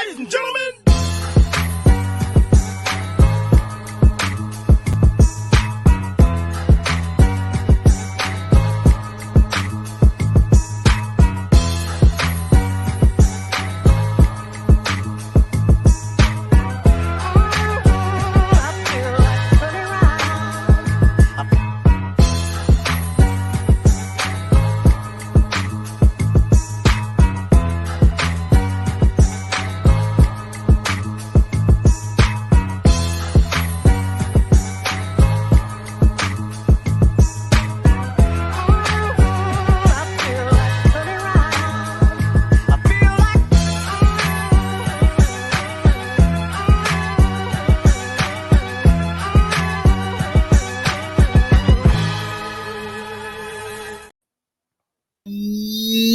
Ladies and gentlemen.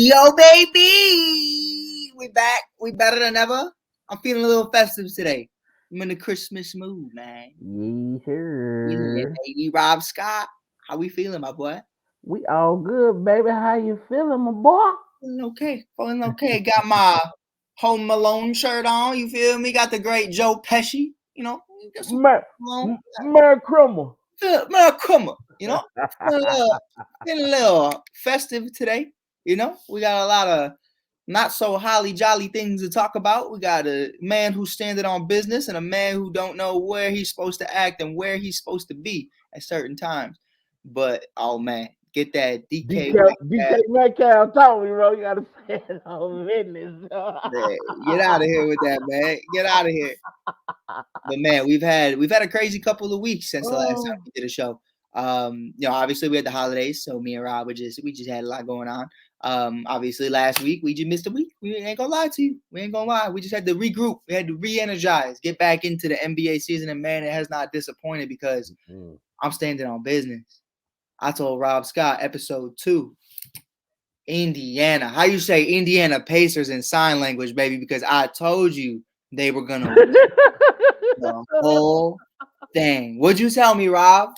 Yo, baby! We back. We better than ever. I'm feeling a little festive today. I'm in the Christmas mood, man. Yeah, baby. Rob Scott, how we feeling, my boy? We all good, baby. How you feeling, my boy? Feeling okay. Got my Home Alone shirt on. You feel me? Got the great Joe Pesci. You know, got some Merry Christmas. Merry Christmas. You know, feeling a little festive today. You know, we got a lot of not so holly jolly things to talk about. We got a man who's standing on business and a man who don't know where he's supposed to act and where he's supposed to be at certain times. But oh man, get that DK Metcalf told me, bro. You gotta say it on business. Get out of here with that, man. Get out of here. But man, we've had a crazy couple of weeks since the last time we did a show. You know, obviously we had the holidays, so me and Rob we just had a lot going on. Obviously last week we just missed a week. We ain't gonna lie to you. We ain't gonna lie. We just had to regroup. We had to re-energize, get back into the NBA season, and man, it has not disappointed because I'm standing on business. I told Rob Scott, episode 2, Indiana. How you say Indiana Pacers in sign language, baby? Because I told you they were gonna win the whole thing. What'd you tell me, Rob?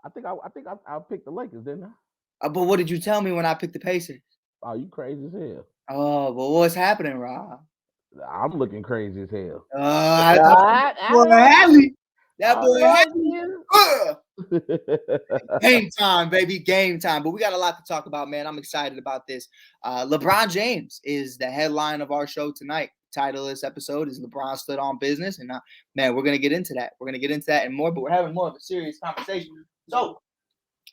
I think I picked the Lakers, didn't I? But what did you tell me when I picked the Pacers? Oh, you crazy as hell. Oh, but what's happening, Rob? I'm looking crazy as hell. That boy Hadley. Game time, baby. Game time. But we got a lot to talk about, man. I'm excited about this. LeBron James is the headline of our show tonight. Title of this episode is LeBron Stood on Business. And man, we're going to get into that. We're going to get into that and more, but we're having more of a serious conversation. So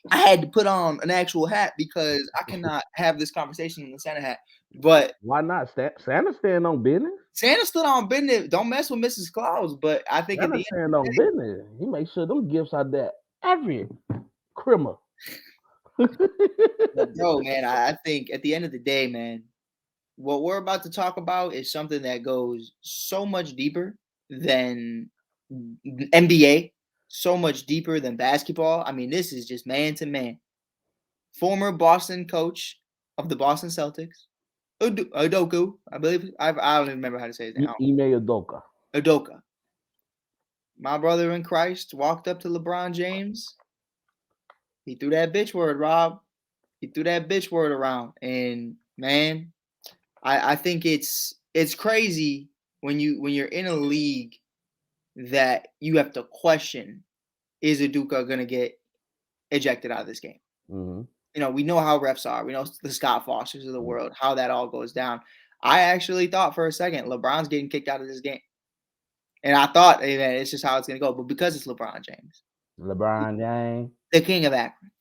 I had to put on an actual hat because I cannot have this conversation in the Santa hat. But why not? Santa stand on business. Santa stood on business. Don't mess with Mrs. Claus. But I think Santa stand on business. He makes sure them gifts are there every criminal. Bro, man, I think at the end of the day, man, what we're about to talk about is something that goes so much deeper than NBA, so much deeper than basketball. I mean, this is just man to man. Former Boston coach of the Boston Celtics, Udoka, I believe. I don't even remember how to say his name. Ime Udoka. Udoka. My brother in Christ walked up to LeBron James. He threw that bitch word, Rob. He threw that bitch word around. And man, I think it's crazy when you're in a league that you have to question, is Udoka gonna get ejected out of this game? Mm-hmm. You know, we know how refs are. We know the Scott Fosters of the world, how that all goes down. I actually thought for a second LeBron's getting kicked out of this game. And I thought, hey, man, it's just how it's going to go. But because it's LeBron James. The king of Akron.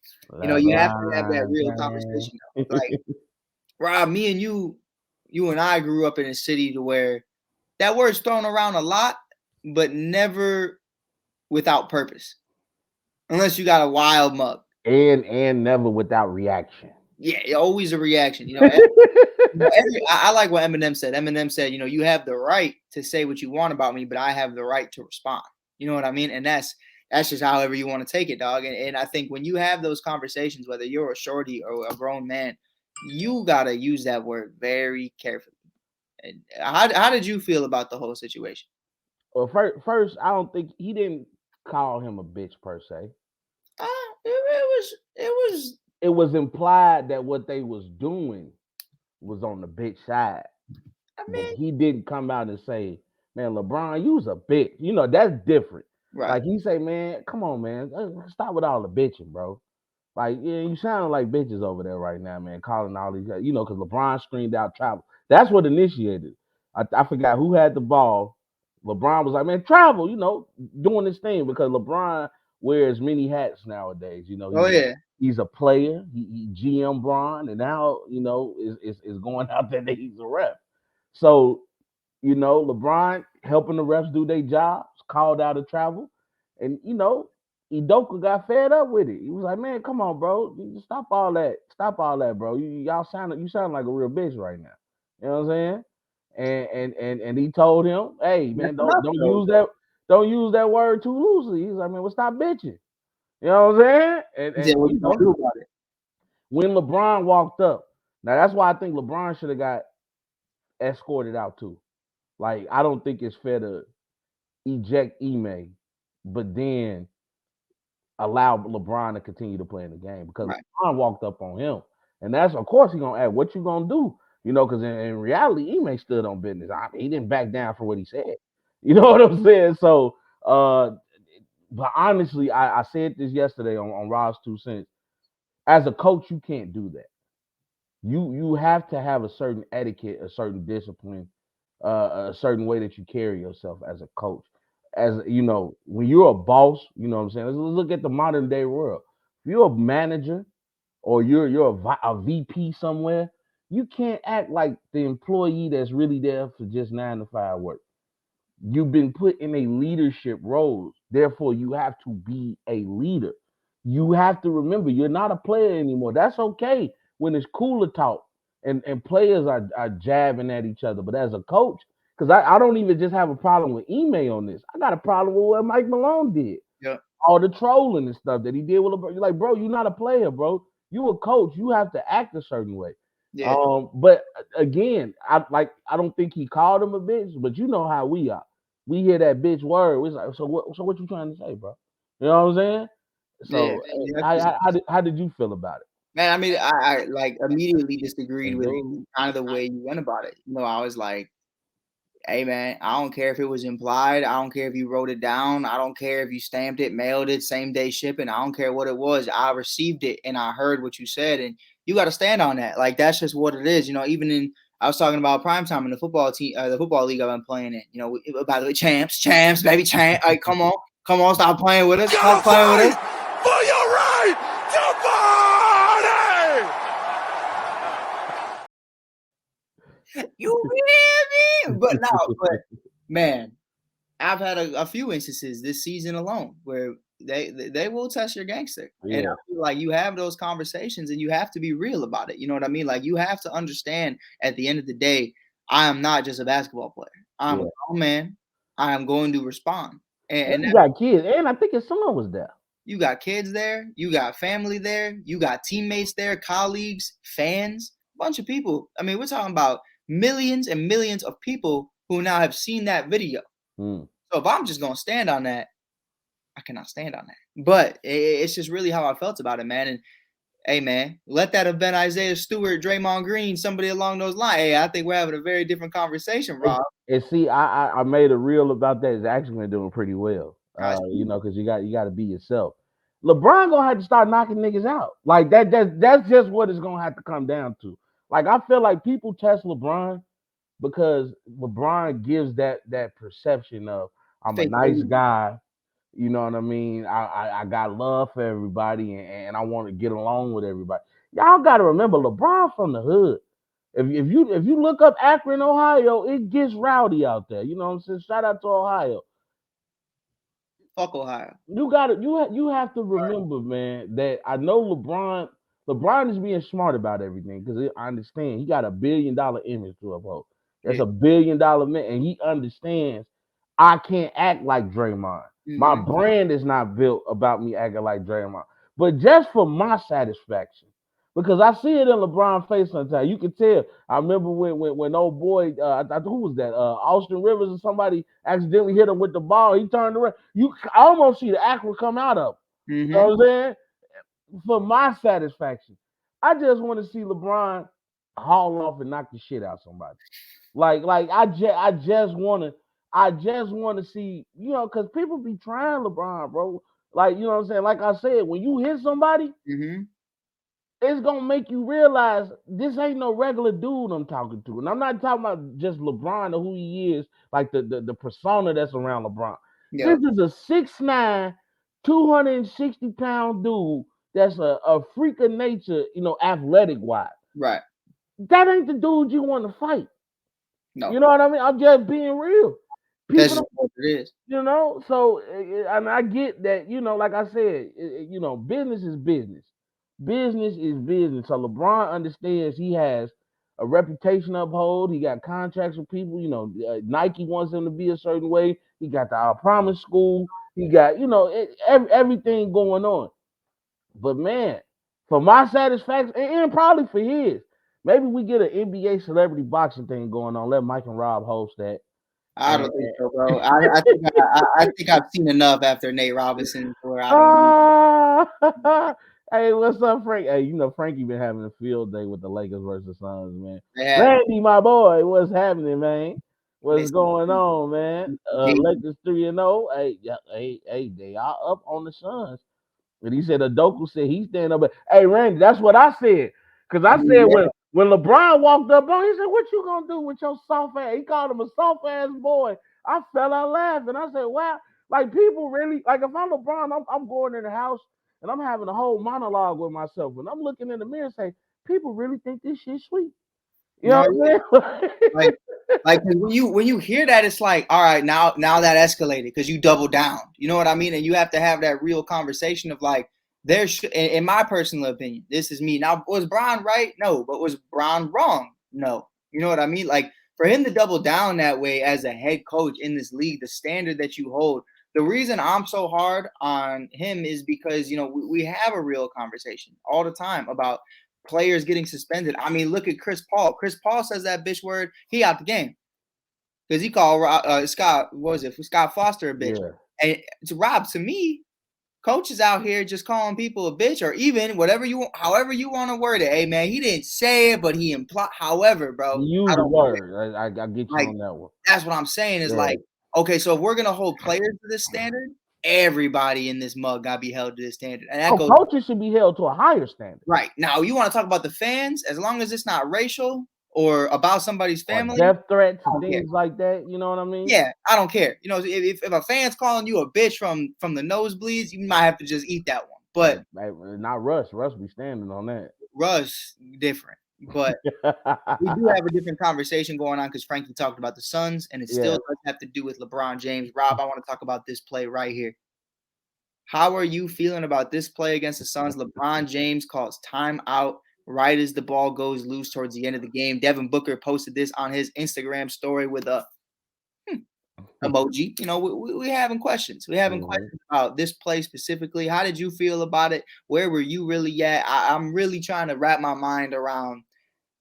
You know, you have to have that real conversation. Like, Rob, me and you and I grew up in a city to where that word's thrown around a lot, but never without purpose. Unless you got a wild mug. And never without reaction. Yeah, always a reaction. You know, I like what Eminem said. Eminem said, you know, you have the right to say what you want about me, but I have the right to respond. You know what I mean? And that's just however you want to take it, dog. And I think when you have those conversations, whether you're a shorty or a grown man, you got to use that word very carefully. And how did you feel about the whole situation? Well, first, I don't think he didn't call him a bitch per se. It was implied that what they was doing was on the bitch side. I but mean, he didn't come out and say, "Man, LeBron, you was a bitch." You know, that's different. right. Like he say, "Man, come on, man, stop with all the bitching, bro." Like, yeah, you sounding like bitches over there right now, man, calling all these, because LeBron screamed out travel. That's what initiated. I forgot who had the ball. LeBron was like, man, travel, doing this thing because LeBron wears many hats nowadays. Oh yeah. He's a player, he GM Bron, and now, is going out there that he's a ref. So LeBron helping the refs do their jobs, called out of travel, and Idoka got fed up with it. He was like, "Man, come on, bro, stop all that, bro. You sound like a real bitch right now." You know what I'm saying? And he told him, "Hey, That's man, don't enough don't though. don't use that word too loosely." He's like, "Man, well, stop bitching." You know what I'm saying? And He said, and "What you gonna do about it?" when LeBron walked up, now that's why I think LeBron should have got escorted out too. Like, I don't think it's fair to eject Ime, but then allow LeBron to continue to play in the game because Right. LeBron walked up on him, and that's of course he's gonna ask, "What you gonna do?" Because in reality, Ime stood on business. He didn't back down for what he said. You know what I'm saying? So, but honestly, I said this yesterday on Rob's 2 cents. As a coach, you can't do that. You have to have a certain etiquette, a certain discipline, a certain way that you carry yourself as a coach. As when you're a boss, you know what I'm saying. Let's look at the modern day world. If you're a manager or you're a VP somewhere, you can't act like the employee that's really there for just 9 to 5 work. You've been put in a leadership role. Therefore, you have to be a leader. You have to remember you're not a player anymore. That's okay when it's cool to talk and players are jabbing at each other. But as a coach, because I don't even just have a problem with email on this. I got a problem with what Mike Malone did. Yeah. All the trolling and stuff that he did with LeBron. You're like, bro, you're not a player, bro. You a coach. You have to act a certain way. Yeah. But again, I don't think he called him a bitch, but you know how we are. We hear that bitch word. It's like, so what you trying to say, bro? You know what I'm saying? Yeah. So Yeah. how did you feel about it? Man, I mean, I like immediately disagreed And with dude, kind of the way you went about it. I was like, hey man, I don't care if it was implied. I don't care if you wrote it down. I don't care if you stamped it, mailed it, same day shipping. I don't care what it was. I received it and I heard what you said, and you got to stand on that. Like that's just what it is. Even in I was talking about prime time in the football team, the football league I've been playing in. By the way, champs, baby, champ. Like, come on, stop playing with us. Stop playing with us. For your right to party! You hear me? But no, but man, I've had a few instances this season alone where they will test your gangster, and yeah, I feel like you have those conversations and you have to be real about it. You know what I mean? Like you have to understand at the end of the day, I am not just a basketball player. I'm a yeah. grown man. I am going to respond, And and you that, got kids, and I think his son was there. you got kids there, you got family there, you got teammates there, colleagues, fans, bunch of people. I mean, we're talking about millions and millions of people who now have seen that video. Mm. So if I'm just gonna stand on that, I cannot stand on that. But it's just really how I felt about it, man. And hey, man, let that have been Isaiah Stewart, Draymond Green, somebody along those lines. Hey, I think we're having a very different conversation, And, Rob. and see, I made a reel about that. It's actually been doing pretty well. I see. Because you got to be yourself. LeBron gonna have to start knocking niggas out. Like that. That's just what it's gonna have to come down to. Like I feel like people test LeBron because LeBron gives that perception of I'm a Fake nice believe. guy. You know what I mean? I got love for everybody and I want to get along with everybody. Y'all got to remember LeBron from the hood. If you look up Akron, Ohio, it gets rowdy out there. You know what I'm saying? Shout out to Ohio. Fuck Ohio. You have to remember, man, that I know LeBron is being smart about everything because I understand he got $1 billion image to uphold. That's Yeah. $1 billion man, and he understands I can't act like Draymond. My Mm-hmm. brand is not built about me acting like Draymond, but just for my satisfaction. Because I see it in LeBron's face sometimes. You can tell. I remember when old boy, who was that? Austin Rivers or somebody accidentally hit him with the ball. He turned around. You almost see the actor come out of him. You know Mm-hmm. what I'm saying? For my satisfaction, I just want to see LeBron haul off and knock the shit out somebody. Like I just want to see, because people be trying LeBron, bro. Like, you know what I'm saying? Like I said, when you hit somebody, Mm-hmm. it's gonna make you realize this ain't no regular dude I'm talking to. And I'm not talking about just LeBron or who he is, like the persona that's around LeBron. Yeah. This is a 6'9", 260-pound dude that's a freak of nature, athletic wise. Right. That ain't the dude you want to fight. No. You know what I mean? I'm just being real. That's People just what it is. so and I get that, like I said, business is business. Business is business. So LeBron understands he has a reputation to uphold. He got contracts with people. Nike wants him to be a certain way. He got the Promise School. He got, everything going on. But man, for my satisfaction, and probably for his, maybe we get an NBA celebrity boxing thing going on. Let Mike and Rob host that. I don't think so, bro. I think I've seen enough after Nate Robinson where I don't need. Hey, what's up, Frank? Hey, Frankie been having a field day with the Lakers versus Suns, man. They have Randy, my boy, what's happening, man? What's missing going on, man? game. Lakers 3-0. Hey, yeah, hey, they are up on the Suns. And he said Adoku said he's standing up. Hey, Randy, that's what I said. Because I I mean, said yeah, when LeBron walked up on, he said, "What you gonna do with your soft ass?" He called him a soft ass boy. I fell out laughing. I said, "Wow, like people really like if I'm LeBron, I'm going in the house and I'm having a whole monologue with myself, and I'm looking in the mirror and say, people really think this shit's sweet." You know no, what I'm saying? like, like 'cause when you hear that, it's like, all right, now that escalated because you double down. You know what I mean? And you have to have that real conversation of like, in my personal opinion, this is me. Now, was Bron right? No, but was Bron wrong? No. You know what I mean? Like for him to double down that way as a head coach in this league, the standard that you hold. The reason I'm so hard on him is because we have a real conversation all the time about players getting suspended. I mean, look at Chris Paul. Chris Paul says that bitch word, he out the game because he called Scott. What was it? Scott Foster a bitch. Yeah. And to Rob, to me, coaches out here just calling people a bitch or even however you want to word it. Hey man, he didn't say it, but he implied. However, bro, You use I the don't word. I get you like. on that one. That's what I'm saying is Yeah. like, okay, so if we're gonna hold players to this standard, everybody in this mug gotta be held to this standard, and that goes Coaches should be held to a higher standard. right now. You want to talk about the fans? As long as it's not racial or about somebody's Or family, death threats I and don't care. things like that. You know what I mean? Yeah, I don't care. If a fan's calling you a bitch from the nosebleeds, you might have to just eat that one. But Hey, not Russ. Russ be standing on that. Russ, different. But we do have a different conversation going on because Frankie talked about the Suns, and it still Yeah. does have to do with LeBron James. Rob, I want to talk about this play right here. How are you feeling about this play against the Suns? LeBron James calls timeout right as the ball goes loose towards the end of the game. Devin Booker posted this on his Instagram story with a emoji. We having questions. We having questions about this play specifically. How did you feel about it? Where were you really at? I'm really trying to wrap my mind around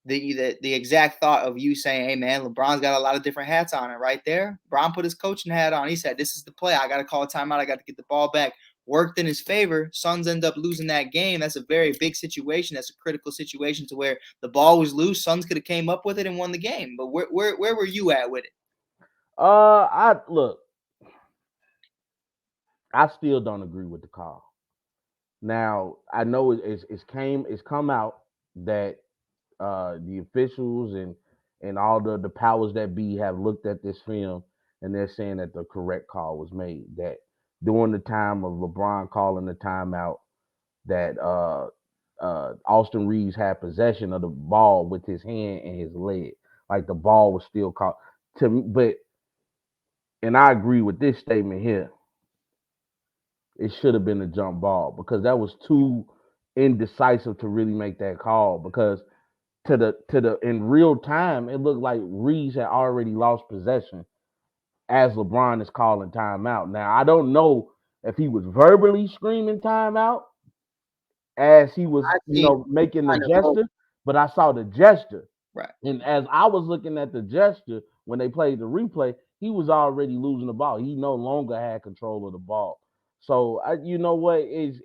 the exact thought of you saying, "Hey man, LeBron's got a lot of different hats on it." Right there, Bron put his coaching hat on. He said, "This is the play. I got to call a timeout. I got to get the ball back." Worked in his favor. Suns end up losing that game. That's a very big situation. That's a critical situation to where the ball was loose. Suns could have came up with it and won the game. But where were you at with it? I look. I still don't agree with the call. Now I know it's come out that the officials and all the powers that be have looked at this film and they're saying that the correct call was made. That during the time of LeBron calling the timeout, that Austin Reeves had possession of the ball with his hand and his leg, like the ball was still caught. To me, and I agree with this statement here. It should have been a jump ball because that was too indecisive to really make that call because to the in real time, it looked like Reeves had already lost possession as LeBron is calling timeout. Now I don't know if he was verbally screaming timeout as he was, I see making the kind of both. gesture, but I saw the gesture. Right. And as I was looking at the gesture when they played the replay, he was already losing the ball. He no longer had control of the ball. So you know what is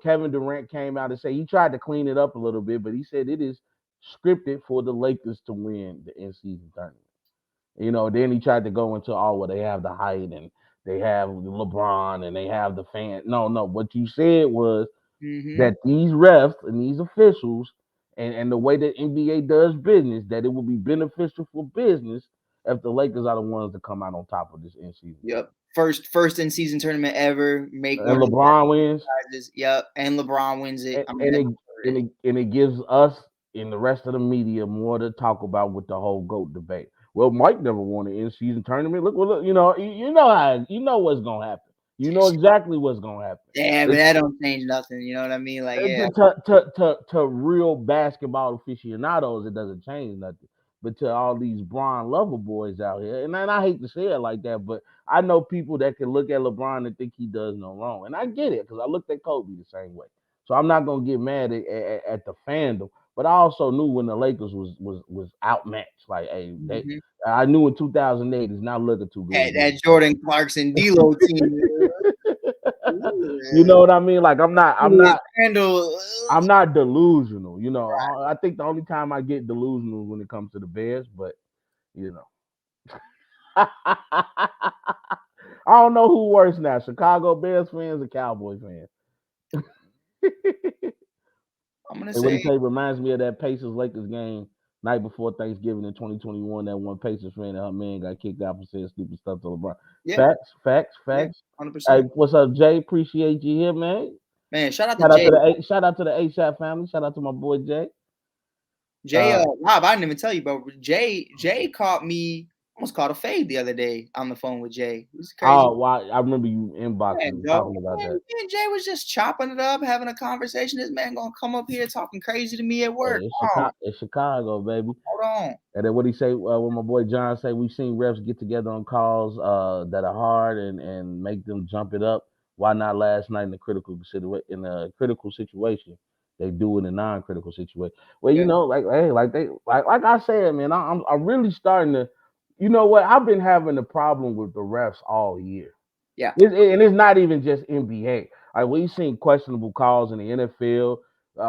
Kevin Durant came out and said he tried to clean it up a little bit, but he said it is scripted for the Lakers to win the in-season tournament. Then he tried to go into, well, they have the height and they have LeBron and they have the fan. No, what you said was that these refs and these officials and the way that NBA does business, that it will be beneficial for business if the Lakers are the ones to come out on top of this in-season. Yep. First in season tournament ever. Make and LeBron wins. Prizes. Yep. And LeBron wins it. And it gives us and the rest of the media more to talk about with the whole GOAT debate. Well, Mike never won an in-season tournament. Look, you know what's gonna happen. You know exactly what's gonna happen. Yeah, but that don't change nothing. You know what I mean? Like, yeah. To real basketball aficionados, it doesn't change nothing. But to all these Bron lover boys out here, and I hate to say it like that, but I know people that can look at LeBron and think he does no wrong, and I get it because I looked at Kobe the same way. So I'm not gonna get mad at the fandom, but I also knew when the Lakers was outmatched. Like, hey, I knew in 2008 it's not looking too good. That Jordan Clarkson D'Lo team. You know what I mean? Like, I'm not delusional. Right. I think the only time I get delusional is when it comes to the Bears, but I don't know who worse now, Chicago Bears fans or Cowboys fans. I'm gonna What he say say reminds me of that Pacers Lakers game night before Thanksgiving in 2021. That one Pacers fan and her man got kicked out for saying stupid stuff to LeBron. yeah. Facts. Yeah, Hey, 100%. what's up, Jay? Appreciate you here, man. Man, shout out to Jay. Shout out to the ASAP family. Shout out to my boy Jay. Rob, I didn't even tell you, bro. Jay almost caught a fade the other day on the phone with Jay. It was crazy. Oh, wow. I remember you inboxing talking about that. Me and Jay was just chopping it up, having a conversation. This man gonna come up here talking crazy to me at work. Hey, it's Chicago, baby. Hold on. And then what he say? When my boy John say, we've seen refs get together on calls that are hard and make them jump it up. Why not last night in a critical situation? They do it in a non-critical situation. Well, like I said, man, I'm really starting to. You know what? I've been having a problem with the refs all year. Yeah. And it's not even just NBA. Like, we've seen questionable calls in the NFL.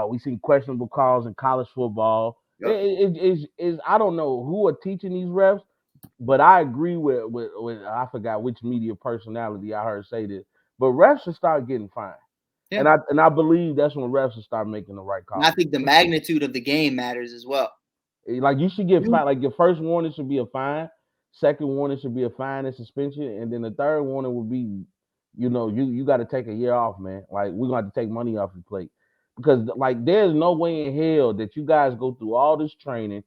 We've seen questionable calls in college football. Yep. I don't know who are teaching these refs, but I agree with I forgot which media personality I heard say this. But refs should start getting fined. Yeah. And I believe that's when refs should start making the right call. And I think the magnitude of the game matters as well. Like, you should get fined. Like, your first warning should be a fine. Second warning should be a fine and suspension, and then the third warning would be, you got to take a year off, man. Like, we're gonna have to take money off your plate because, like, there's no way in hell that you guys go through all this training.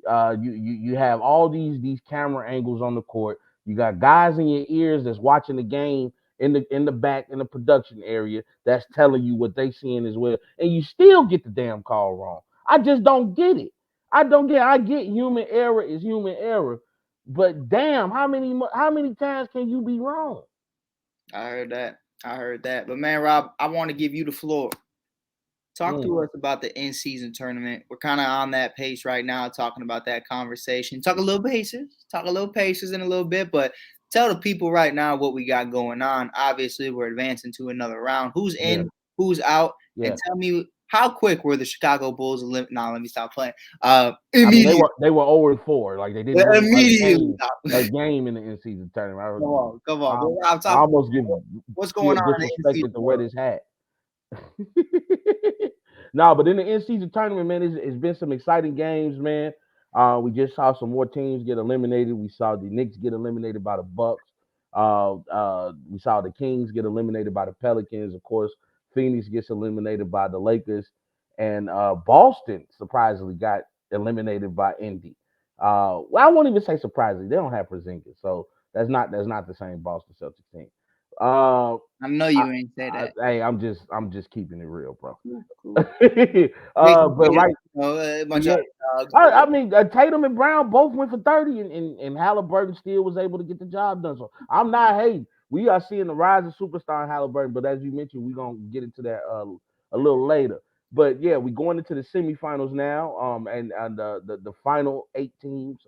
You have all these camera angles on the court. You got guys in your ears that's watching the game in the back in the production area that's telling you what they seeing as well, and you still get the damn call wrong. I just don't get it. I get human error is human error. But damn, how many times can you be wrong? I heard that. But man, Rob, I want to give you the floor. Talk to us about the in-season tournament. We're kind of on that pace right now, talking about that conversation. Talk a little Pacers in a little bit, but tell the people right now what we got going on. Obviously, we're advancing to another round. Who's in, who's out, and tell me how quick were the Chicago Bulls eliminated? Nah, let me stop playing. Immediately. They were 0-4. Like, they didn't win immediately a game in the in-season tournament. Come on. I almost give what's going on? Disrespected to wear this hat. No, but in the in-season tournament, man, it's been some exciting games, man. We just saw some more teams get eliminated. We saw the Knicks get eliminated by the Bucks. We saw the Kings get eliminated by the Pelicans. Of course, Phoenix gets eliminated by the Lakers, and Boston surprisingly got eliminated by Indy. Well, I won't even say surprisingly. They don't have Porzingis, so that's not the same Boston Celtics team. I know you ain't say that. Hey, I'm just keeping it real, bro. Cool. But right, I mean, Tatum and Brown both went for 30, and Halliburton still was able to get the job done. So I'm not hating. We are seeing the rise of superstar in Halliburton, but as you mentioned, we're gonna get into that a little later. But yeah, we're going into the semifinals now. And the final 8 teams,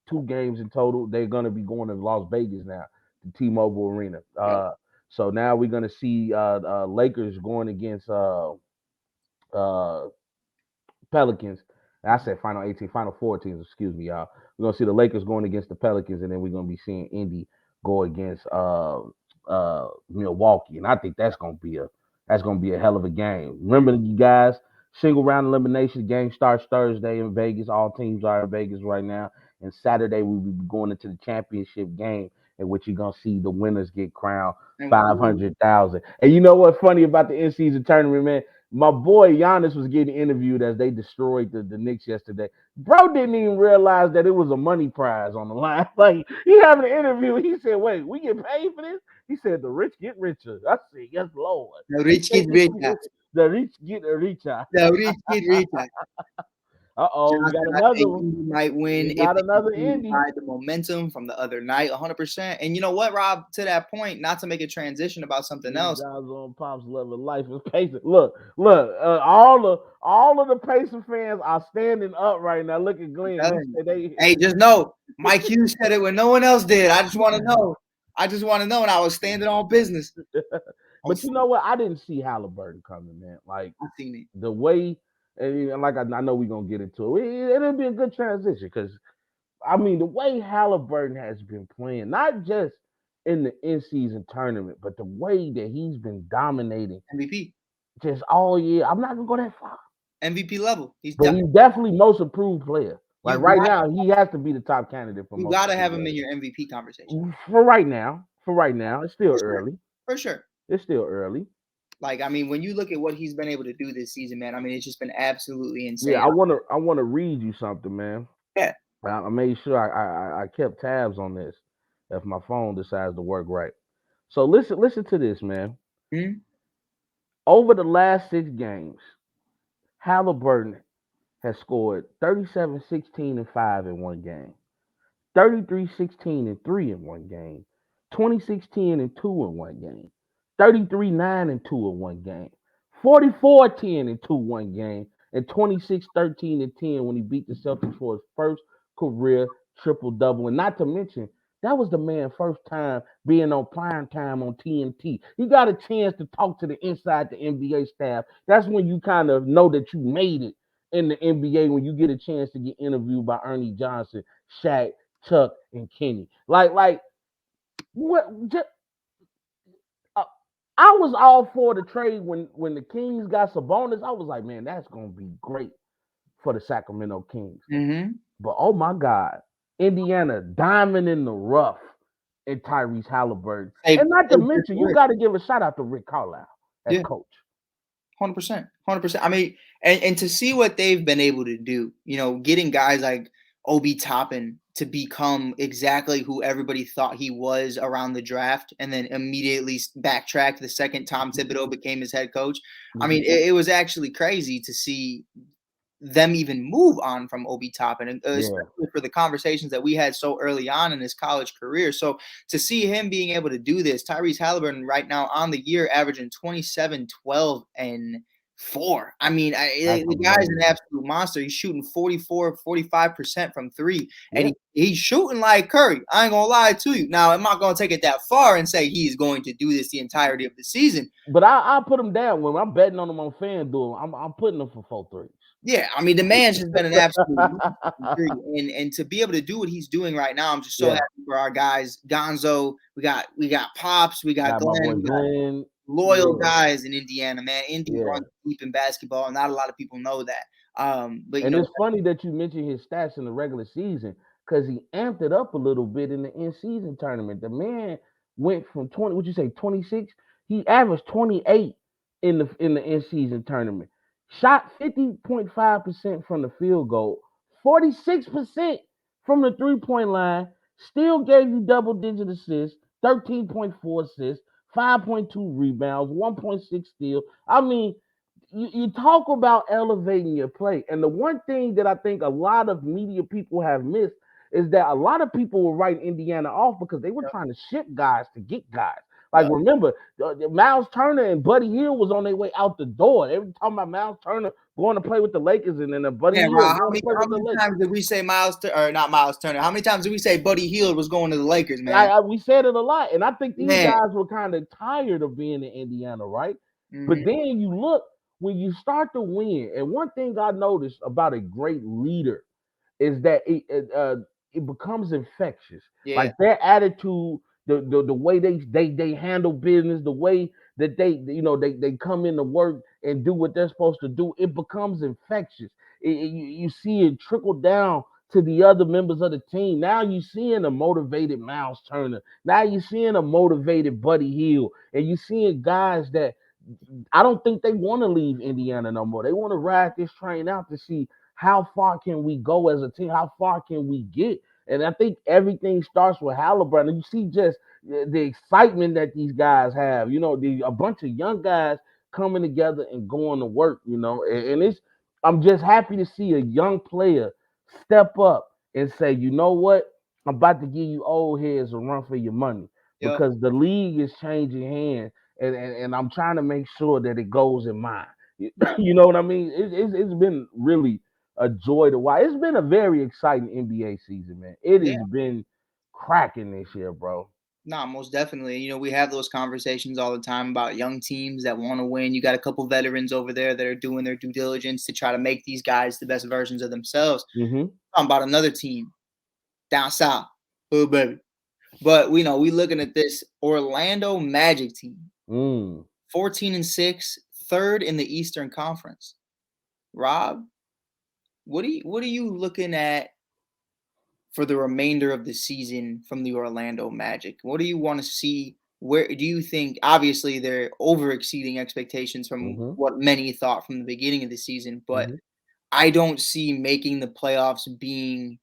2 games in total, they're gonna be going to Las Vegas now, the T-Mobile Arena. So now we're gonna see Lakers going against Pelicans. I said Final 18, Final 14. Excuse me, y'all. We're gonna see the Lakers going against the Pelicans, and then we're gonna be seeing Indy go against Milwaukee, and I think that's gonna be a hell of a game. Remember, you guys, single round elimination game starts Thursday in Vegas. All teams are in Vegas right now, and Saturday we will be going into the championship game, in which you're gonna see the winners get crowned 500,000. And you know what's funny about the in-season tournament, man? My boy Giannis was getting interviewed as they destroyed the Knicks yesterday. Bro didn't even realize that it was a money prize on the line. Like, he having an interview. He said, "Wait, we get paid for this?" He said, "The rich get richer." I said, "Yes, Lord." The rich get richer. The rich get richer. The rich get richer. Uh-oh, we got Johnson, I another think one. Indy might win We if got they another continue to Indy. ride the momentum from the other night, 100%. And you know what, Rob? To that point, not to make a transition about something else. Guys on Pop's loving life is Pacer. Look, all of the Pacer fans are standing up right now. Look at Glenn. Hey, just know, Mike Hughes said it when no one else did. I just want to know. And I was standing on business. But you know what? I didn't see Halliburton coming, man. Like, I seen it. The way, and like I know we're gonna get into it. It'll be a good transition because, I mean, the way Halliburton has been playing, not just in the in-season tournament, but the way that he's been dominating MVP just all year. I'm not gonna go that far. MVP level. He's definitely most improved player. Like right now, he has to be the top candidate for. You gotta have him in your MVP conversation. For right now, it's still early. For sure. It's still early. Like, I mean, when you look at what he's been able to do this season, man, I mean, it's just been absolutely insane. Yeah, I wanna read you something, man. Yeah. I made sure I kept tabs on this if my phone decides to work right. So listen to this, man. Mm-hmm. Over the last 6 games, Halliburton has scored 37, 16, and 5 in one game, 33, 16, and 3 in one game, 26, 10, and 2 in one game, 33, 9, and 2 in one game, 44, 10, and 2 one game, and 26, 13, and 10 when he beat the Celtics for his first career triple-double. And not to mention, that was the man's first time being on prime time on TNT. He got a chance to talk to the inside the NBA staff. That's when you kind of know that you made it in the NBA, when you get a chance to get interviewed by Ernie Johnson, Shaq, Chuck, and Kenny. Like what? Just, I was all for the trade when the Kings got Sabonis. I was like, man, that's gonna be great for the Sacramento Kings. Mm-hmm. But oh my God, Indiana diamond in the rough and Tyrese Halliburton. And not to mention, you got to give a shout out to Rick Carlisle as coach. 100%. I mean, and to see what they've been able to do, you know, getting guys like Obi Toppin to become exactly who everybody thought he was around the draft, and then immediately backtracked the second Tom Thibodeau became his head coach. I mean, it was actually crazy to see them even move on from Obi Toppin, especially for the conversations that we had so early on in his college career. So to see him being able to do this, Tyrese Halliburton right now on the year averaging 27, 12, and 4. I mean, the guy's an absolute monster. He's shooting 44, 45% from 3, and he's shooting like Curry. I ain't gonna lie to you. Now, I'm not gonna take it that far and say he's going to do this the entirety of the season. But I'll put him down when I'm betting on him on FanDuel. I'm putting him for 4 threes. Yeah, I mean, the man's just been an absolute and to be able to do what he's doing right now, I'm just so happy for our guys. Gonzo, we got Pops, we got Glenn, loyal guys in Indiana, man. Indy runs deep in basketball, and not a lot of people know that. But it's funny that you mentioned his stats in the regular season, because he amped it up a little bit in the in-season tournament. The man went from 20, would you say 26? He averaged 28 in the in-season tournament. Shot 50.5% from the field goal, 46% from the three-point line, still gave you double-digit assists, 13.4 assists, 5.2 rebounds, 1.6 steals. I mean, you talk about elevating your play. And the one thing that I think a lot of media people have missed is that a lot of people were writing Indiana off because they were trying to ship guys to get guys. Like, remember, Miles Turner and Buddy Hield was on their way out the door. They were talking about Miles Turner going to play with the Lakers, and then Buddy Hield. How many times did we say not Miles Turner? How many times did we say Buddy Hield was going to the Lakers, man? We said it a lot, and I think these guys were kind of tired of being in Indiana, right? Mm-hmm. But then you look, when you start to win, and one thing I noticed about a great leader is that it becomes infectious. Yeah. Like their attitude, the way they handle business, the way that they come into work and do what they're supposed to do, it becomes infectious. You see it trickle down to the other members of the team. Now you're seeing a motivated Miles Turner. Now you're seeing a motivated Buddy Hield, and you're seeing guys that I don't think they want to leave Indiana no more. They want to ride this train out to see how far can we go as a team, how far can we get. And I think everything starts with Halliburton. And you see just the excitement that these guys have. A bunch of young guys coming together and going to work. And it's I'm just happy to see a young player step up and say, you know what, I'm about to give you old heads a run for your money Yep. because the league is changing hands and I'm trying to make sure that it goes in mine. You know what I mean? It's been really a joy to watch. It's been a very exciting NBA season, man. It Yeah. has been cracking this year, bro. No, most definitely. We have those conversations all the time about young teams that want to win. You got a couple veterans over there that are doing their due diligence to try to make these guys the best versions of themselves. Mm-hmm. Talking about another team down south, oh baby. But we looking at this Orlando Magic team, 14-6, third in the Eastern Conference. Rob, what are you looking at for the remainder of the season from the Orlando Magic? What do you want to see? Where do you think? Obviously, they're over exceeding expectations from what many thought from the beginning of the season, but I don't see making the playoffs being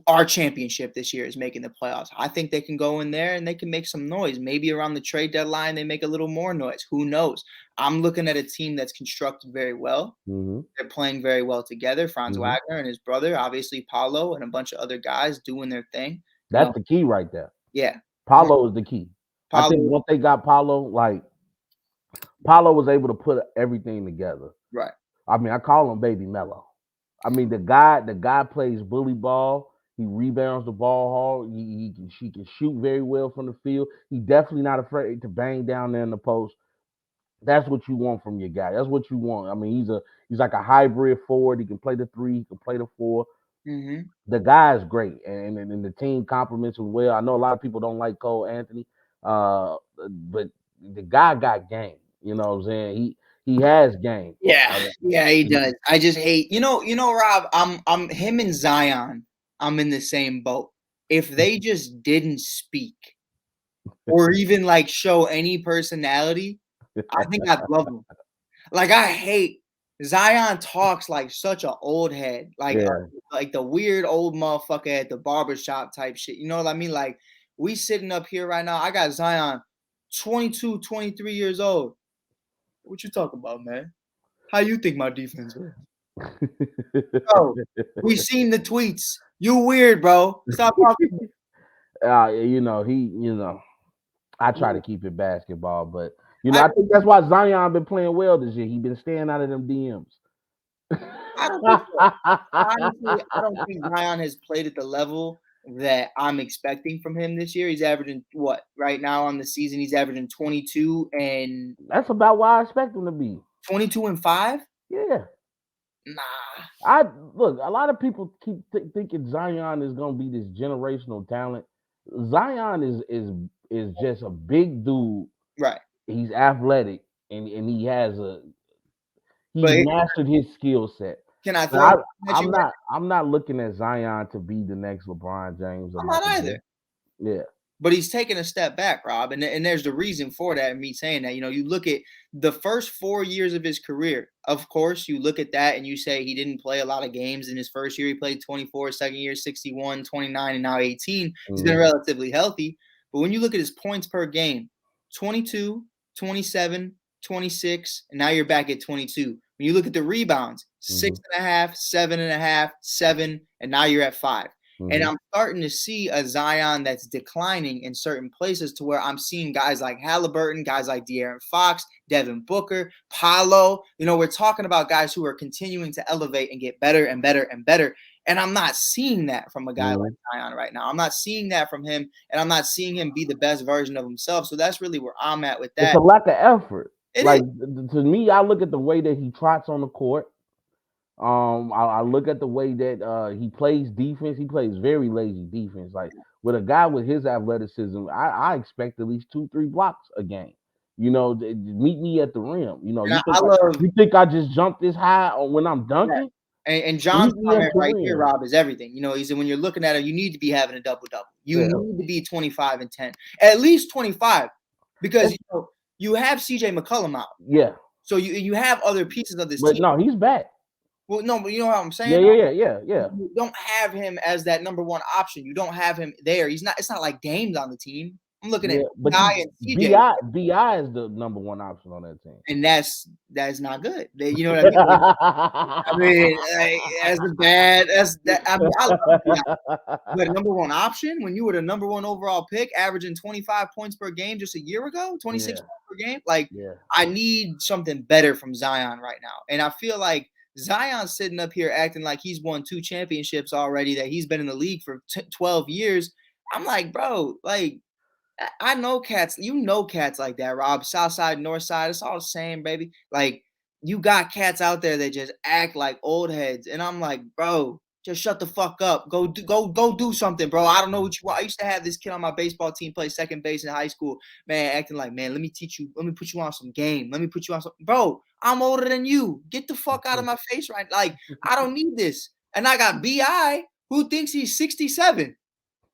our championship this year is making the playoffs. I think they can go in there and they can make some noise. Maybe around the trade deadline, they make a little more noise. Who knows? I'm looking at a team that's constructed very well. They're playing very well together. Franz Wagner and his brother, obviously Paulo and a bunch of other guys doing their thing. That's the key right there. Yeah. Paulo is the key. I think once they got Paulo, Paulo was able to put everything together. Right. I mean, I call him Baby Mello. I mean, the guy plays bully ball. He rebounds the ball hard. He can shoot very well from the field. He's definitely not afraid to bang down there in the post. That's what you want from your guy. That's what you want. I mean, he's like a hybrid forward. He can play the 3, he can play the 4. The guy is great, and the team compliments him well. I know a lot of people don't like Cole Anthony, but the guy got game. You know what I'm saying? He has game. Yeah, he does. I just hate, Rob, I'm him and Zion, I'm in the same boat. If they just didn't speak or even show any personality, I think I'd love them. I hate Zion talks like such an old head, like the weird old motherfucker at the barbershop type shit. You know what I mean? We sitting up here right now. I got Zion, 22, 23 years old. What you talking about, man? How you think my defense is? Bro, we seen the tweets. You weird, bro. Stop talking. I try to keep it basketball, but I think that's why Zion been playing well this year. He been staying out of them DMs. I don't think so. Honestly, I don't think Zion has played at the level that I'm expecting from him this year. He's averaging what right now on the season? He's averaging 22 and that's about where I expect him to be. 22 and 5? Yeah. Nah. Look, a lot of people keep thinking Zion is gonna be this generational talent. Zion is just a big dude. Right. He's athletic and he mastered his skill set. Can I throw I'm not looking at Zion to be the next LeBron James. I'm not either. Yeah. But he's taking a step back, Rob, and there's the reason for that. And me saying that, you look at the first 4 years of his career. Of course, you look at that and you say he didn't play a lot of games in his first year. He played 24, second year 61, 29, and now 18. He's been relatively healthy. But when you look at his points per game, 22, 27, 26, and now you're back at 22. When you look at the rebounds, 6.5, 7.5, 7, and now you're at 5. And I'm starting to see a Zion that's declining in certain places to where I'm seeing guys like Halliburton, guys like De'Aaron Fox, Devin Booker, Paulo. We're talking about guys who are continuing to elevate and get better and better and better. And I'm not seeing that from a guy like Zion right now. I'm not seeing that from him, and I'm not seeing him be the best version of himself. So that's really where I'm at with that. It's a lack of effort. Like to me, I look at the way that he trots on the court. I look at the way that he plays defense. He plays very lazy defense. Like with a guy with his athleticism, I expect at least 2-3 blocks a game. Meet me at the rim. And I love you think I just jump this high when I'm that. dunking? And John's Meet me at comment the right here, rim. Rob, is everything. He said when you're looking at it, you need to be having a double-double. You Yeah. need to be 25 and 10, at least 25, because you have CJ McCollum out. Yeah. So you have other pieces of this But team. no, he's back. Well, no, but you know what I'm saying? Yeah. You don't have him as that number one option. You don't have him there. He's not. It's not like Dame's on the team. I'm looking at BI and CJ. BI is the number one option on that team, and that's not good. You know what I mean? That's a bad. That's that. I mean, I love BI. But number one option when you were the number one overall pick, averaging 25 points per game just a year ago, 26 points per game. I need something better from Zion right now, and I feel like Zion's sitting up here acting like he's won 2 championships already, that he's been in the league for 12 years. I'm like, bro, I know cats, cats like that, Rob. South side, north side, it's all the same, baby. Like, you got cats out there that just act like old heads. And I'm like, bro, just shut the fuck up. Go do something, bro. I don't know what you want. I used to have this kid on my baseball team play second base in high school, man, acting like, man, let me teach you. Let me put you on some game. Let me put you on some. Bro, I'm older than you. Get the fuck out of my face, right? Like, I don't need this. And I got BI who thinks he's 67.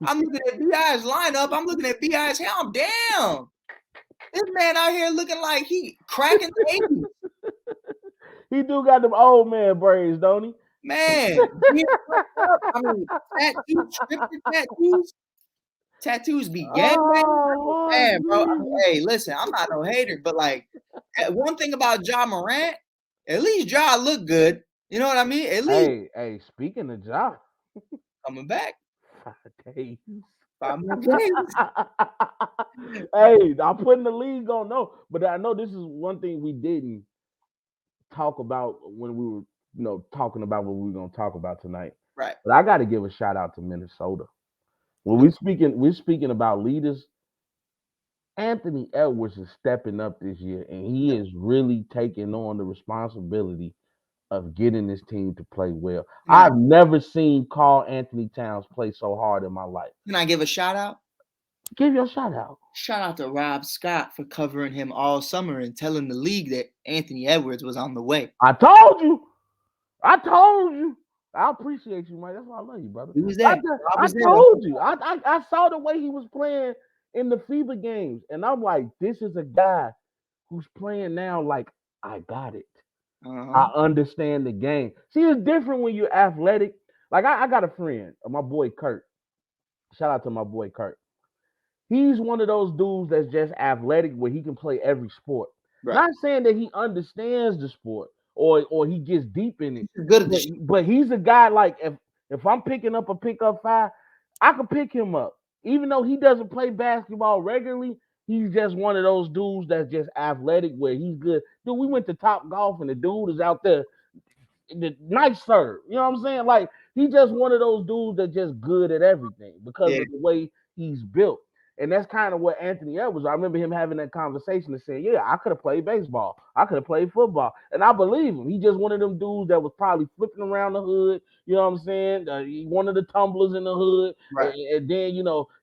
I'm looking at BI's lineup. I'm looking at BI's hair. I'm damn. This man out here looking like he cracking the 80s. He do got them old man braids, don't he? Man, I mean, tattoos be gang man, bro. I mean, hey, listen, I'm not no hater, but one thing about Ja Morant, at least Ja look good. You know what I mean? At least. Hey, speaking of Ja, coming back. 5 days. 5 more days. Hey, I'm putting the league on. No, but I know this is one thing we didn't talk about when we were, talking about what we were going to talk about tonight. Right. But I got to give a shout out to Minnesota. When we're speaking about leaders, Anthony Edwards is stepping up this year, and he is really taking on the responsibility of getting this team to play well. Yeah. I've never seen Karl Anthony Towns play so hard in my life. Can I give a shout out? Give your shout out. Shout out to Rob Scott for covering him all summer and telling the league that Anthony Edwards was on the way. I told you. I appreciate you, man. That's why I love you, brother. He was there. I told you. I saw the way he was playing in the FIBA games, and I'm like, this is a guy who's playing now like, I got it. I understand the game. See, it's different when you're athletic. Like, I got a friend, my boy Kurt. Shout out to my boy Kurt. He's one of those dudes that's just athletic where he can play every sport. Right. Not saying that he understands the sport or he gets deep in it. Good, but he's a guy like if I'm picking up a pickup 5, I can pick him up. Even though he doesn't play basketball regularly, he's just one of those dudes that's just athletic where he's good. Dude, we went to Top Golf and the dude is out there. The nice serve. You know what I'm saying? Like, he's just one of those dudes that's just good at everything because of the way he's built. And that's kind of what Anthony Edwards. I remember him having that conversation and saying, yeah, I could have played baseball. I could have played football. And I believe him. He's just one of them dudes that was probably flipping around the hood. You know what I'm saying? One of the tumblers in the hood. Right. And then,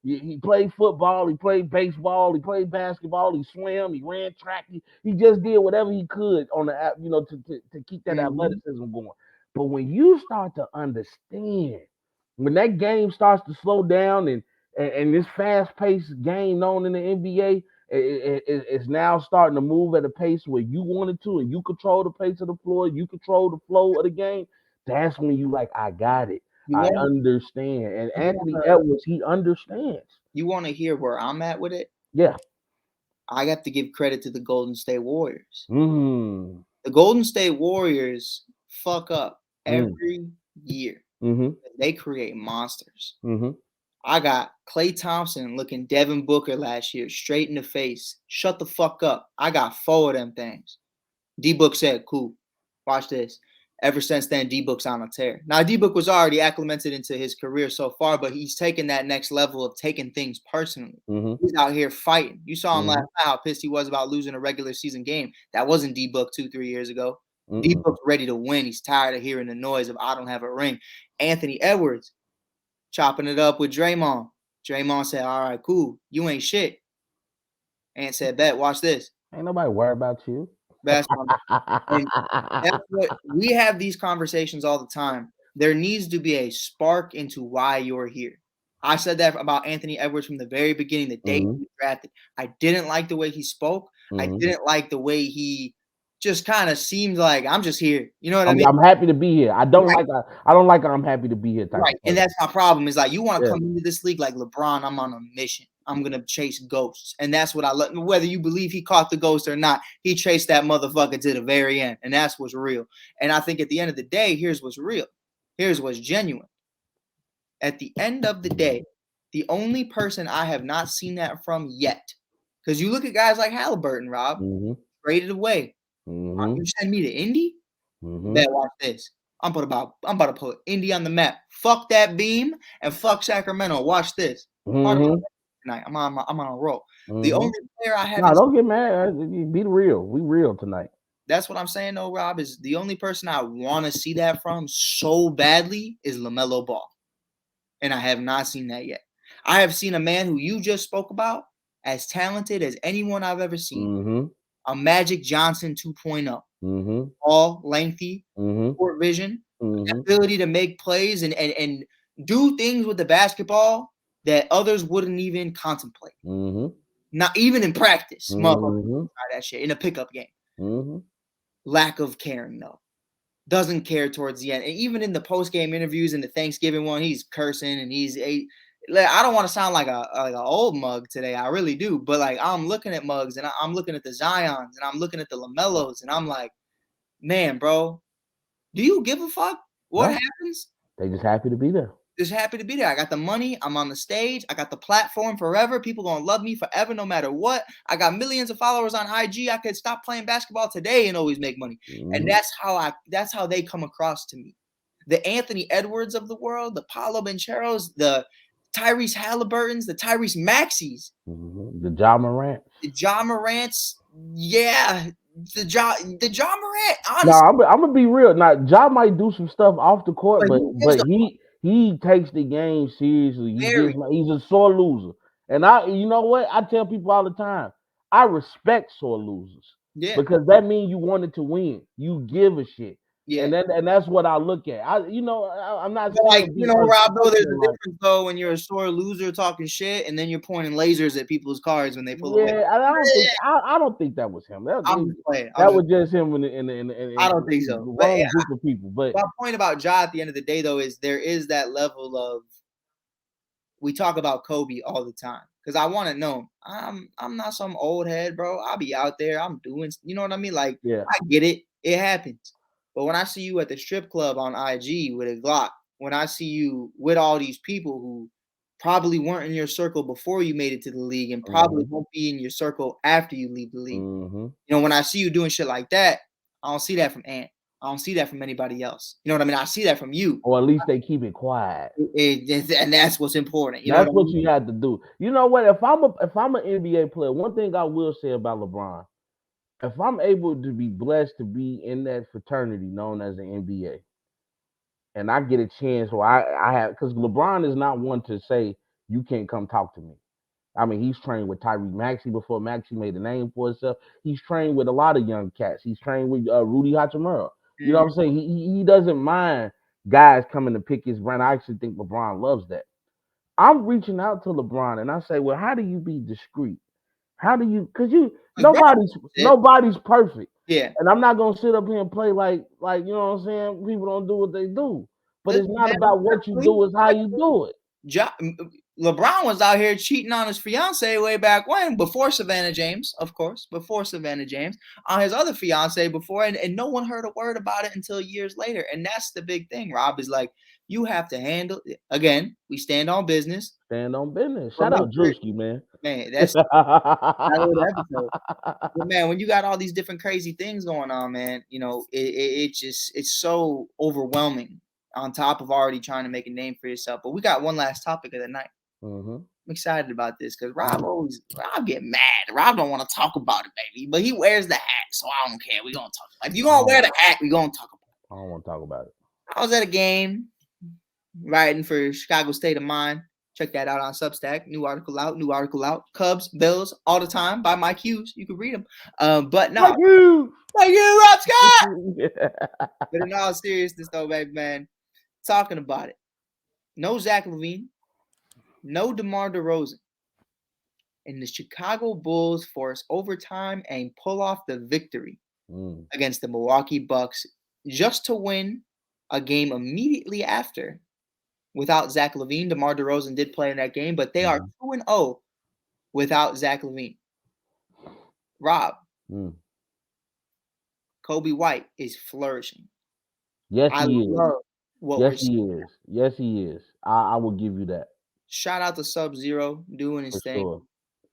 he played football. He played baseball. He played basketball. He swam. He ran track. He just did whatever he could on the, to keep that athleticism going. But when you start to understand, when that game starts to slow down and this fast-paced game known in the NBA is now starting to move at a pace where you want it to, and you control the pace of the floor, you control the flow of the game. That's when you like, I got it. I understand. And Anthony Edwards, he understands. You want to hear where I'm at with it? Yeah. I got to give credit to the Golden State Warriors. Mm-hmm. The Golden State Warriors fuck up every year. Mm-hmm. They create monsters. Mm-hmm. I got Klay Thompson looking Devin Booker last year straight in the face. Shut the fuck up. I got 4 of them things. D-Book said, cool. Watch this. Ever since then, D-Book's on a tear. Now, D-Book was already acclimated into his career so far, but he's taken that next level of taking things personally. He's out here fighting. You saw him last night, how pissed he was about losing a regular season game. That wasn't D-Book 2-3 years ago. D-Book's ready to win. He's tired of hearing the noise of I don't have a ring. Anthony Edwards chopping it up with Draymond. Draymond said, all right, cool. You ain't shit. Ant said, bet, watch this. Ain't nobody worried about you. That's what we have these conversations all the time. There needs to be a spark into why you're here. I said that about Anthony Edwards from the very beginning, the day he was drafted. I didn't like the way he spoke. I didn't like the way he just kind of seemed like I'm just here. You know what I mean? I'm happy to be here. I don't like I'm happy to be here. Right. And that's my problem. Is like you want to come into this league like LeBron, I'm on a mission. I'm gonna chase ghosts. And that's what I love. Whether you believe he caught the ghost or not, he chased that motherfucker to the very end. And that's what's real. And I think at the end of the day, here's what's real. Here's what's genuine. At the end of the day, the only person I have not seen that from yet, because you look at guys like Halliburton, Rob, traded away. You send me to Indy? Bet, watch this. I'm about to put Indy on the map. Fuck that beam and fuck Sacramento. Watch this. Tonight. I'm on a roll. The only player I have. No, don't get mad. Be real. We real tonight. That's what I'm saying, though, Rob. Is the only person I want to see that from so badly is LaMelo Ball, and I have not seen that yet. I have seen a man who you just spoke about as talented as anyone I've ever seen. A Magic Johnson 2.0. All lengthy, court vision, ability to make plays and do things with the basketball that others wouldn't even contemplate. Not even in practice. Motherfucker, try that shit in a pickup game. Lack of caring, though. Doesn't care towards the end. And even in the post-game interviews and the Thanksgiving one, he's cursing and I don't want to sound like an old mug today. I really do. But like I'm looking at mugs and I'm looking at the Zions and I'm looking at the LaMelos and I'm like, man, bro, do you give a fuck what happens? They just happy to be there. Just happy to be there. I got the money. I'm on the stage. I got the platform forever. People gonna love me forever, no matter what. I got millions of followers on IG. I could stop playing basketball today and always make money. And that's how they come across to me. The Anthony Edwards of the world, the Paolo Bancheros, the Tyrese Halliburtons, the Tyrese Maxeys, the Ja Morant, yeah. The Ja Morant, honestly. No, I'm gonna be real. Now, Ja might do some stuff off the court, but he takes the game seriously. He's a sore loser. And you know what? I tell people all the time, I respect sore losers. Yeah. Because that means you wanted to win. You give a shit. Yeah. And that's what I look at. I'm not like, Rob, though, there's a difference though when you're a sore loser talking shit and then you're pointing lasers at people's cars when they pull away. I don't think that was him. That was just him in I don't think so. Wrong group of people. But my point about Ja at the end of the day though is there is that level of, we talk about Kobe all the time. Because I want to know him. I'm not some old head, bro. I'll be out there. I'm doing, you know what I mean? Like, I get it. It happens. But when I see you at the strip club on IG with a Glock, when I see you with all these people who probably weren't in your circle before you made it to the league and probably won't be in your circle after you leave the league. When I see you doing shit like that, I don't see that from Ant. I don't see that from anybody else. You know what I mean? I see that from you. Or at least they keep it quiet. And that's what's important. That's what you have to do. You know what? If I'm an NBA player, one thing I will say about LeBron, if I'm able to be blessed to be in that fraternity known as the NBA, and I get a chance where I have, because LeBron is not one to say, you can't come talk to me. I mean, he's trained with Tyrese Maxey before Maxey made a name for himself. He's trained with a lot of young cats. He's trained with Rudy Hachimura. You know what I'm saying? He doesn't mind guys coming to pick his brain. I actually think LeBron loves that. I'm reaching out to LeBron and I say, well, how do you be discreet? How do you? Because nobody's perfect. Yeah. And I'm not gonna sit up here and play like you know what I'm saying. People don't do what they do, but it's not about what you do; it's how you do it. LeBron was out here cheating on his fiance way back when, before Savannah James, of course, on his other fiance before, and no one heard a word about it until years later. And that's the big thing, Rob, is like You have to handle again. We stand on business. Stand on business. But Shout make out sure, Drewski, man. man, that's that whole episode. But man, when you got all these different crazy things going on, man, you know, it's so overwhelming on top of already trying to make a name for yourself. But we got one last topic of the night. Mm-hmm. I'm excited about this because Rob get mad. Rob don't want to talk about it, baby. But he wears the hat, so I don't care. We gonna talk. If you gonna wear the hat, we gonna talk about it. I don't want to talk about it. I was at a game writing for Chicago State of Mind. Check that out on Substack. New article out. Cubs, Bills, all the time by Mike Hughes. You can read them. But no, Fuck you, Rob Scott. yeah. But in all seriousness, though, baby, man, talking about it. No Zach LaVine, no DeMar DeRozan. And the Chicago Bulls force overtime and pull off the victory against the Milwaukee Bucks just to win a game immediately after. Without Zach LaVine, DeMar DeRozan did play in that game, but they are 2-0 without Zach LaVine. Rob, Kobe White is flourishing. Yes, he is. Love what Yes, he is. Yes, he is. I will give you that. Shout out to Sub-Zero doing his thing. Sure.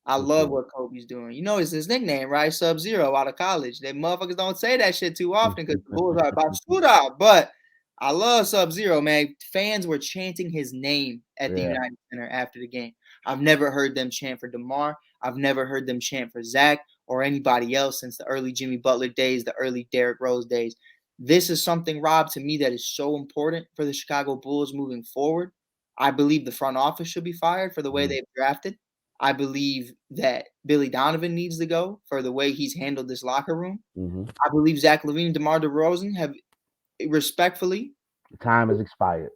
I love what Kobe's doing. You know, it's his nickname, right? Sub-Zero out of college. They motherfuckers don't say that shit too often because the Bulls are about shoot out. But I love Sub-Zero, man. Fans were chanting his name at the United Center after the game. I've never heard them chant for DeMar. I've never heard them chant for Zach or anybody else since the early Jimmy Butler days, the early Derrick Rose days. This is something, Rob, to me that is so important for the Chicago Bulls moving forward. I believe the front office should be fired for the way they've drafted. I believe that Billy Donovan needs to go for the way he's handled this locker room. I believe Zach LaVine and DeMar DeRozan have respectfully. Time has expired.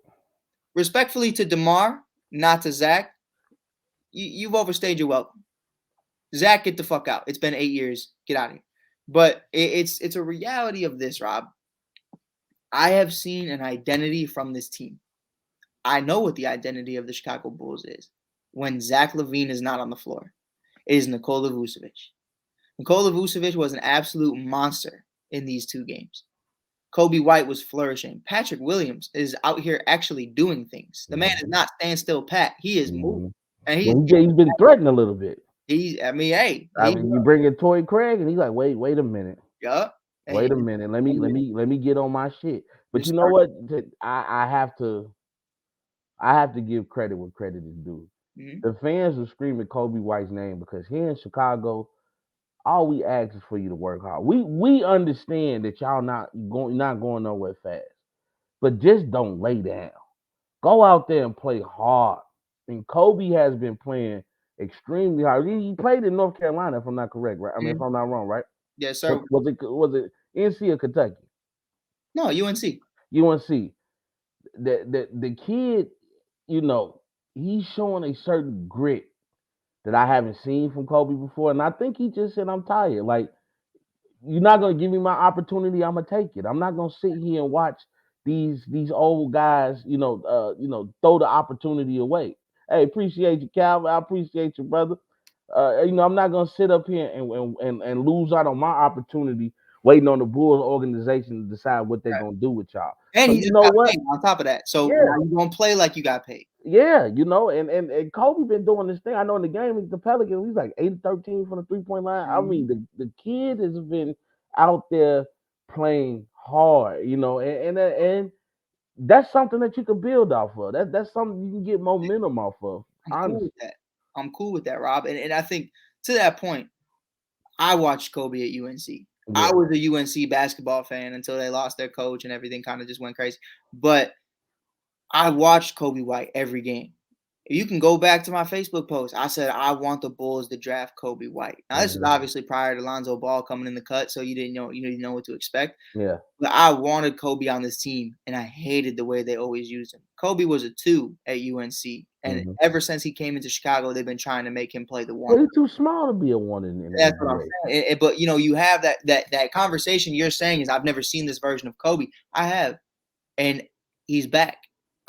Respectfully to DeMar, not to Zach. You've overstayed your welcome. Zach, get the fuck out. It's been 8 years. Get out of here. But it's a reality of this, Rob. I have seen an identity from this team. I know what the identity of the Chicago Bulls is. When Zach LaVine is not on the floor, it is Nikola Vucevic. Nikola Vucevic was an absolute monster in these two games. Kobe White was flourishing. Patrick Williams is out here actually doing things. The man is not stand still pat. He is moving. And he's been threatened a little bit. You bring in Torrey Craig and he's like, wait a minute. Yeah. Wait a minute. Let me get on my shit. But you know what? I have to give credit where credit is due. The fans are screaming Kobe White's name because here in Chicago, all we ask is for you to work hard. We understand that y'all not going nowhere fast, but just don't lay down. Go out there and play hard. And Kobe has been playing extremely hard. He played in North Carolina, if I'm not correct, right? I mean, if I'm not wrong, right? Yes, sir. Was it NC or Kentucky? No, UNC. UNC. The kid, you know, he's showing a certain grit that I haven't seen from Kobe before. And I think he just said, I'm tired. Like, you're not going to give me my opportunity, I'm going to take it. I'm not going to sit here and watch these old guys, throw the opportunity away. Hey, appreciate you, Calvin. I appreciate you, brother. I'm not going to sit up here and lose out on my opportunity waiting on the Bulls organization to decide what they're going to do with y'all. And he just got paid on top of that. So now you're going to play like you got paid. Yeah, and Kobe been doing this thing. I know in the game with the Pelicans, he's like 8-13 from the 3-point line. I mean, the kid has been out there playing hard, and that's something that you can build off of. That's something you can get momentum off of. I'm cool with that, Rob. And I think to that point, I watched Kobe at UNC. Yeah. I was a UNC basketball fan until they lost their coach and everything kind of just went crazy. But I watched Kobe White every game. You can go back to my Facebook post. I said I want the Bulls to draft Kobe White. Now this is obviously prior to Lonzo Ball coming in the cut, so you didn't know what to expect. Yeah. But I wanted Kobe on this team, and I hated the way they always used him. Kobe was a 2 at UNC, and ever since he came into Chicago, they've been trying to make him play the 1. Well, he's too small to be a 1 in That's what I'm saying. But you have that conversation you're saying is I've never seen this version of Kobe. I have, and he's back.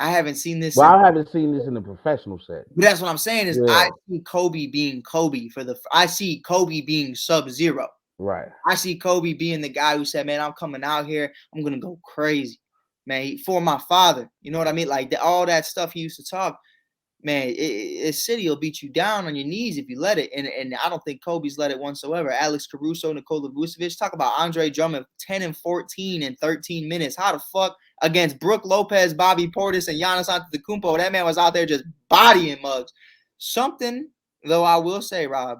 I haven't seen this. Well, I haven't seen this in the professional set. But that's what I'm saying is I see Kobe being Kobe I see Kobe being Sub-Zero. Right. I see Kobe being the guy who said, man, I'm coming out here. I'm going to go crazy. man, for my father. You know what I mean? Like all that stuff he used to talk. Man, City will beat you down on your knees if you let it. And I don't think Kobe's let it whatsoever. Alex Caruso, Nikola Vucevic, talk about Andre Drummond, 10 and 14 in 13 minutes. How the fuck against Brook Lopez, Bobby Portis, and Giannis Antetokounmpo, that man was out there just bodying mugs. Something, though, I will say, Rob,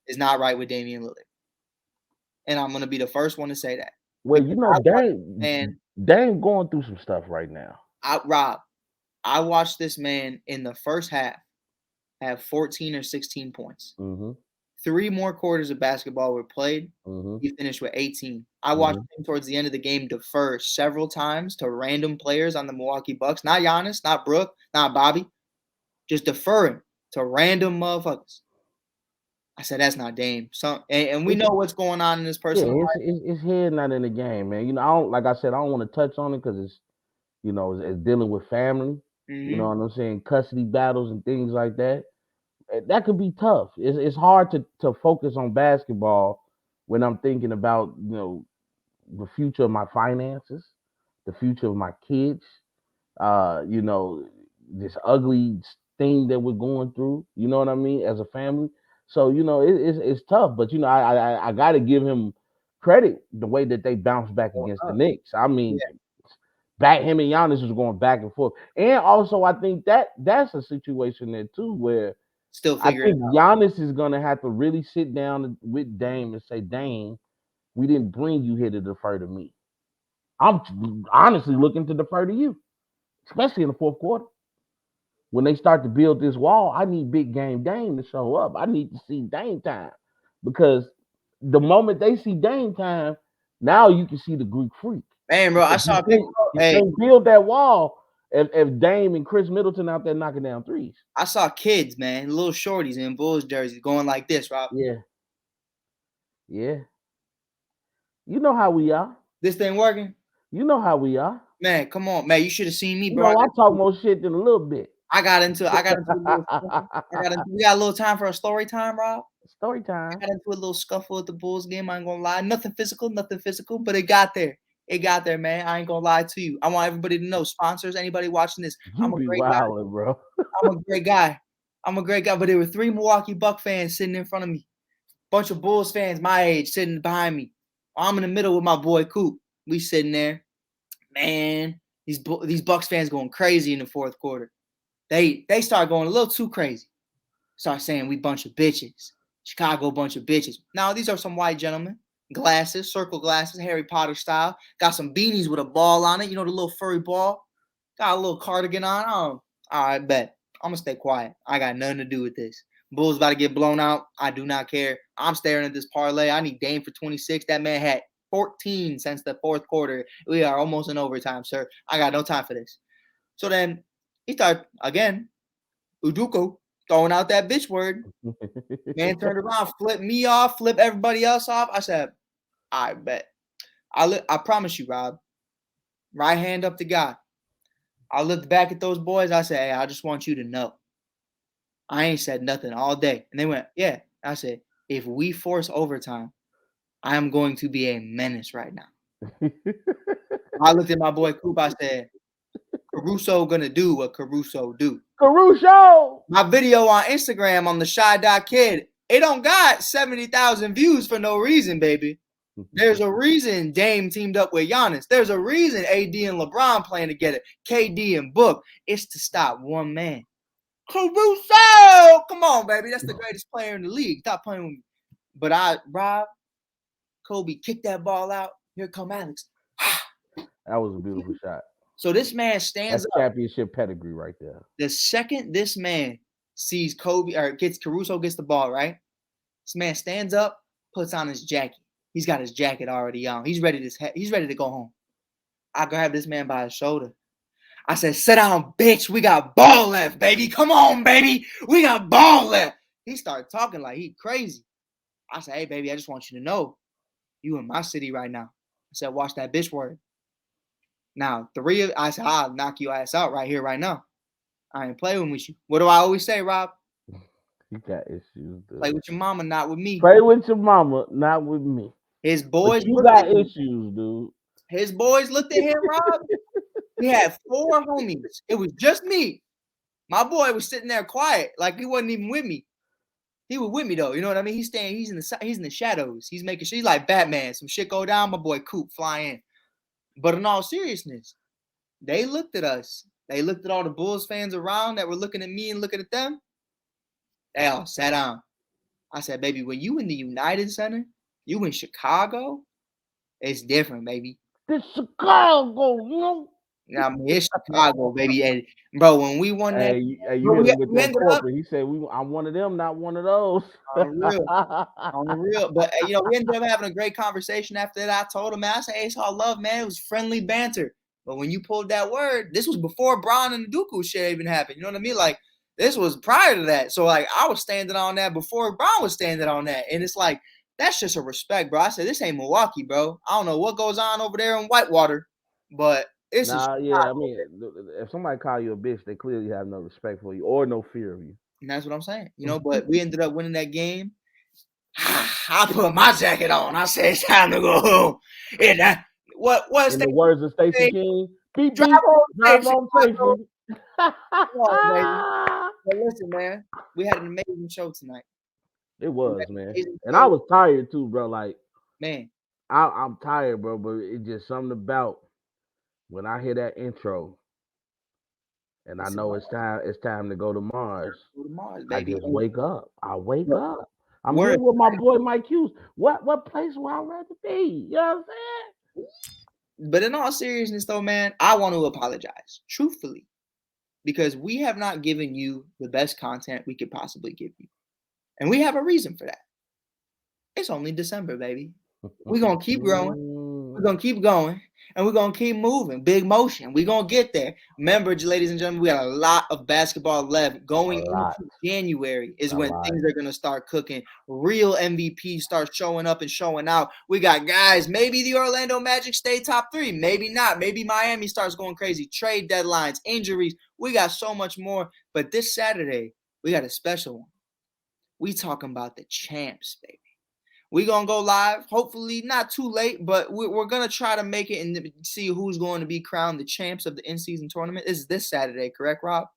is not right with Damian Lillard. And I'm going to be the first one to say that. Well, you know, Dame going through some stuff right now. Rob, I watched this man in the first half have 14 or 16 points. 3 more quarters of basketball were played. He finished with 18. I watched him towards the end of the game defer several times to random players on the Milwaukee Bucks. Not Giannis, not Brook, not Bobby. Just deferring to random motherfuckers. I said, that's not Dame. And we know what's going on in this person's life. His head not in the game, man. You know, I don't want to touch on it because it's, you know, it's dealing with family. You know what I'm saying? Custody battles and things like that. That could be tough. It's hard to focus on basketball when I'm thinking about, you know, the future of my finances, the future of my kids, you know, this ugly thing that we're going through, you know what I mean, as a family. So, you know, it's tough, but, you know, I got to give him credit the way that they bounced back against the Knicks. I mean, him and Giannis was going back and forth. And also, I think that's a situation there, too, where I think Giannis is going to have to really sit down with Dame and say, Dame, we didn't bring you here to defer to me. I'm honestly looking to defer to you, especially in the fourth quarter. When they start to build this wall, I need big game Dame to show up. I need to see Dame time. Because the moment they see Dame time, now you can see the Greek freak. Man, bro, I saw people. Hey, build that wall if Dame and Chris Middleton out there knocking down threes. I saw kids, man, little shorties in Bulls jerseys going like this, Rob. Yeah. You know how we are. This thing working? You know how we are. Man, come on, man. You should have seen me, you bro. Know, I talk more shit than a little bit. We got a little time for a story time, Rob. Story time. I got into a little scuffle at the Bulls game. I ain't gonna lie. Nothing physical, but it got there. It got there, man. I ain't gonna lie to you. I want everybody to know, sponsors, anybody watching this, I'm a great guy. Bro. I'm a great guy. But there were 3 Milwaukee Buck fans sitting in front of me. Bunch of Bulls fans my age sitting behind me. I'm in the middle with my boy Coop. We sitting there. Man, these Bucks fans going crazy in the fourth quarter. They start going a little too crazy. Start saying we bunch of bitches. Chicago bunch of bitches. Now, these are some white gentlemen. Glasses, circle glasses, Harry Potter style. Got some beanies with a ball on it. You know, the little furry ball. Got a little cardigan on. Oh, all right, bet. I'm going to stay quiet. I got nothing to do with this. Bulls about to get blown out. I do not care. I'm staring at this parlay. I need Dame for 26. That man had 14 since the fourth quarter. We are almost in overtime, sir. I got no time for this. So then he started, again, Uduko, throwing out that bitch word. Man turned around, flipped me off, flipped everybody else off. I said, I bet. I promise you, Rob. Right hand up to God. I looked back at those boys. I said, hey, I just want you to know. I ain't said nothing all day. And they went, yeah. I said, if we force overtime, I am going to be a menace right now. I looked at my boy Coop. I said, Caruso gonna do what Caruso do. Caruso! My video on Instagram on the Shy.Kid, it don't got 70,000 views for no reason, baby. There's a reason Dame teamed up with Giannis. There's a reason AD and LeBron playing together. KD and Book. It's to stop one man. Caruso! Come on, baby. That's the greatest player in the league. Stop playing with me. But Rob, Kobe kicked that ball out. Here come Alex. That was a beautiful shot. So this man stands up. Championship pedigree right there. The second this man sees Kobe or Caruso gets the ball, right? This man stands up, puts on his jacket. He's got his jacket already on. He's ready to go home. I grabbed this man by his shoulder. I said, sit down, bitch. We got ball left, baby. Come on, baby. We got ball left. He started talking like he crazy. I said, hey, baby, I just want you to know you in my city right now. I said, watch that bitch word. Now, I said, I'll knock your ass out right here, right now. I ain't playing with you. What do I always say, Rob? You got issues, dude. Play with your mama, not with me. Play with your mama, not with me. His boys you got issues, dude. His boys looked at him, Rob. We had 4 homies. It was just me. My boy was sitting there quiet, like he wasn't even with me. He was with me though, you know what I mean? He's in the shadows. He's making sure he's like Batman. Some shit go down, my boy Coop fly in. But in all seriousness, they looked at us. They looked at all the Bulls fans around that were looking at me and looking at them. They all sat down. I said, baby, when you in the United Center, you in Chicago, it's different, baby. This Chicago, you know. I mean, it's Chicago, baby. And bro, when we won that, You hit we him with that ended up corporate. He said, I'm one of them, not one of those. on the real. But you know, we ended up having a great conversation after that. I told him, man, I said, hey, it's all love, man. It was friendly banter. But when you pulled that word, this was before Bron and the Dooku shit even happened. You know what I mean? Like, this was prior to that. So like, I was standing on that before Bron was standing on that, and it's like, that's just a respect, bro. I said, this ain't Milwaukee, bro. I don't know what goes on over there in Whitewater, but it's yeah. I mean, if somebody call you a bitch, they clearly have no respect for you or no fear of you. And that's what I'm saying, you know. But we ended up winning that game. I put my jacket on. I said, it's time to go home. And what in the words of Stacey King, beep, drive on safely. But listen, man, we had an amazing show tonight. It was, man. And I was tired too, bro. Like, man, I'm tired, bro. But it's just something about when I hear that intro, and I know it's time to go to Mars. Go to Mars, I baby. just wake up. I wake up. I'm Word. here with my boy Mike Hughes. What place would I rather be? You know what I'm saying? But in all seriousness, though, man, I want to apologize, truthfully, because we have not given you the best content we could possibly give you. And we have a reason for that. It's only December, baby. We're going to keep growing. We're going to keep going. And we're going to keep moving. Big motion. We're going to get there. Remember, ladies and gentlemen, we got a lot of basketball left. Going into January is when things are going to start cooking. Real MVP starts showing up and showing out. We got guys. Maybe the Orlando Magic stay top 3. Maybe not. Maybe Miami starts going crazy. Trade deadlines, injuries. We got so much more. But this Saturday, we got a special one. We talking about the champs, baby. We're going to go live, hopefully not too late, but we're going to try to make it and see who's going to be crowned the champs of the in-season tournament. This is this Saturday, correct, Rob?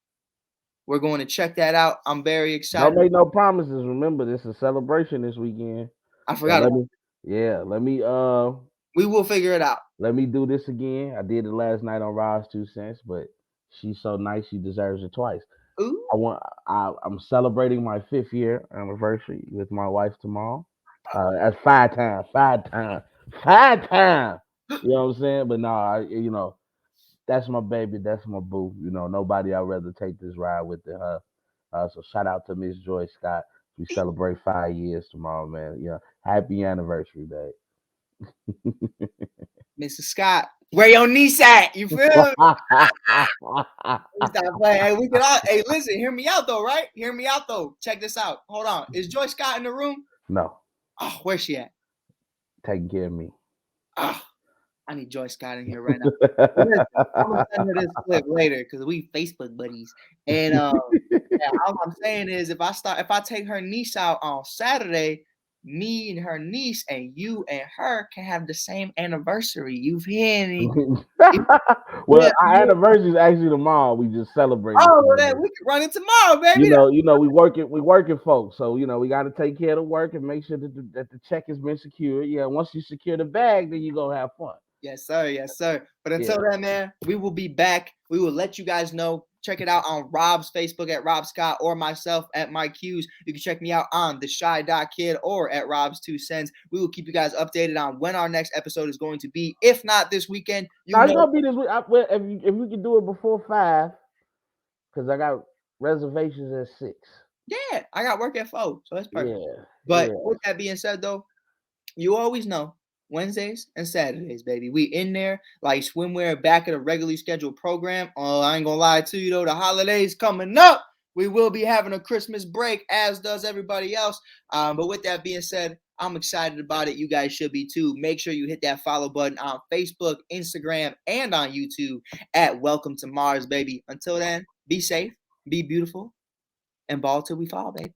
We're going to check that out. I'm very excited. Don't make no promises. Remember, this is a celebration this weekend. I forgot. Let me we will figure it out. Let me do this again. I did it last night on Rob's 2 cents, but she's so nice, she deserves it twice. Ooh. I'm celebrating my 5th year anniversary with my wife tomorrow. That's 5 times. You know what I'm saying? But no, that's my baby. That's my boo. You know, nobody I'd rather take this ride with than her. So shout out to Miss Joy Scott. We celebrate 5 years tomorrow, man. Yeah, happy anniversary, babe. Mrs. Scott, where your niece at? You feel me? Stop playing. Hey, we can all. Hey, listen, hear me out though, right? Hear me out though. Check this out. Hold on. Is Joy Scott in the room? No. Oh, where's she at? Taking care of me. Oh, I need Joy Scott in here right now. I'm gonna send her this clip later because we Facebook buddies. And yeah, all I'm saying is if I take her niece out on Saturday, me and her niece and you and her can have the same anniversary. You've heard me. Well, our anniversary is actually tomorrow. We just celebrate. Oh, well, then we can run it tomorrow, baby. You know, we working folks, so you know we got to take care of the work and make sure that the check has been secured. Yeah, once you secure the bag, then you gonna have fun. Yes, sir. Yes, sir. But until then, man, we will be back. We will let you guys know. Check it out on Rob's Facebook at Rob Scott or myself at Mike Hughes. You can check me out on The Shy Kid or at Rob's 2 cents. We will keep you guys updated on when our next episode is going to be. If not this weekend, it's gonna be this week. If we can do it before 5, because I got reservations at 6. Yeah, I got work at 4, so that's perfect. Yeah, but with that being said, though, you always know Wednesdays and Saturdays, baby. We in there like swimwear back at a regularly scheduled program. Oh, I ain't gonna lie to you though. The holidays coming up. We will be having a Christmas break, as does everybody else. But with that being said, I'm excited about it. You guys should be too. Make sure you hit that follow button on Facebook, Instagram, and on YouTube at Welcome to Mars, baby. Until then, be safe, be beautiful, and ball till we fall, baby.